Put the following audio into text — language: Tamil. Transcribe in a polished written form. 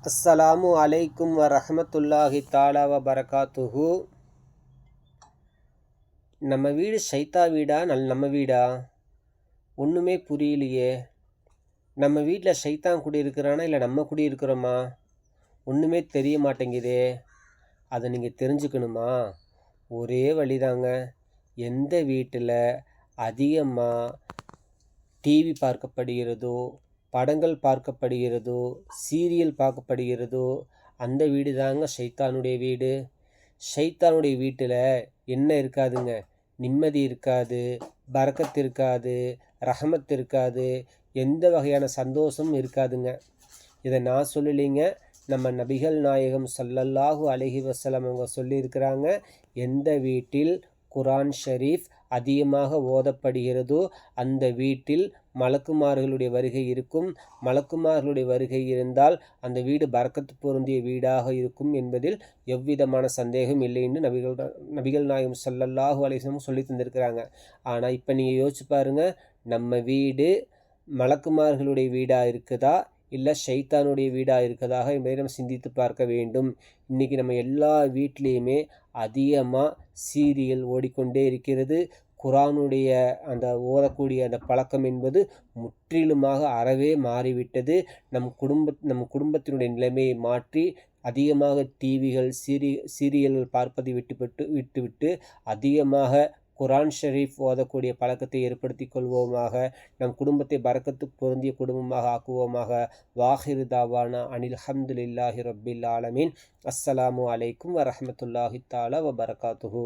அஸ்ஸலாமு அலைக்கும் வரஹ்மத்துல்லாஹி தஆலா வபரகாத்துஹு. நம்ம வீடு ஷைத்தா வீடா நம்ம வீடா ஒன்றுமே புரியலையே. நம்ம வீட்டில் ஷைத்தான் குடியிருக்கிறானா இல்லை நம்ம குடியிருக்கிறோமா ஒன்றுமே தெரிய மாட்டேங்குதே. அதை நீங்கள் தெரிஞ்சுக்கணுமா? ஒரே வழிதாங்க. எந்த வீட்டில் அதிகமாக டிவி பார்க்கப்படுகிறதோ, படங்கள் பார்க்கப்படுகிறதோ, சீரியல் பார்க்கப்படுகிறதோ அந்த வீடு தாங்க ஷைத்தானுடைய வீடு. ஷைத்தானுடைய வீட்டில் என்ன இருக்காதுங்க? நிம்மதி இருக்காது, பரக்கத் இருக்காது, ரஹமத் இருக்காது, எந்த வகையான சந்தோஷமும் இருக்காதுங்க. இதை நான் சொல்லலைங்க, நம்ம நபிகள் நாயகம் ஸல்லல்லாஹு அலைஹி வஸல்லம் அவங்க சொல்லியிருக்கிறாங்க. எந்த வீட்டில் குர்ஆன் ஷரீஃப் அதிகமாக ஓதப்படுகிறதோ அந்த வீட்டில் மலக்குமார்களுடைய வருகை இருக்கும். மலக்குமார்களுடைய வருகை இருந்தால் அந்த வீடு பரக்கத்து பொருந்திய வீடாக இருக்கும் என்பதில் எவ்விதமான சந்தேகம் இல்லைன்னு நபிகள் நாயகம் ஸல்லல்லாஹு அலைஹி வஸல்லம் சொல்லி தந்திருக்கிறாங்க. ஆனால் இப்போ நீங்கள் யோசிச்சு பாருங்கள், நம்ம வீடு மலக்குமார்களுடைய வீடாக இருக்குதா இல்லை ஷைத்தானுடைய வீடாக இருக்கதாக என்பதை நம்ம சிந்தித்து பார்க்க வேண்டும். இன்றைக்கி நம்ம எல்லா வீட்லேயுமே அதிகமாக சீரியல் ஓடிக்கொண்டே இருக்கிறது. குர்ஆனுடைய அந்த ஓதக்கூடிய அந்த பழக்கம் என்பது முற்றிலுமாக அறவே மாறிவிட்டது. நம் குடும்பத்தினுடைய நிலைமையை மாற்றி அதிகமாக டிவிகள் சீரியல்கள் பார்ப்பதை விட்டுவிட்டு அதிகமாக குர்ஆன் ஷரீஃப் ஓதக்கூடிய பழக்கத்தை ஏற்படுத்தி கொள்வோமாக. நம் குடும்பத்தை பரக்கத்து பொருந்திய குடும்பமாக ஆக்குவோமாக. வாஹிரு தாவானா அனில் ஹம்துலில்லாஹி ரப்பில் ஆலமீன். அஸ்ஸலாமு அலைக்கும் வரஹ்மத்துல்லாஹி தஆலா வபரகாத்துஹு.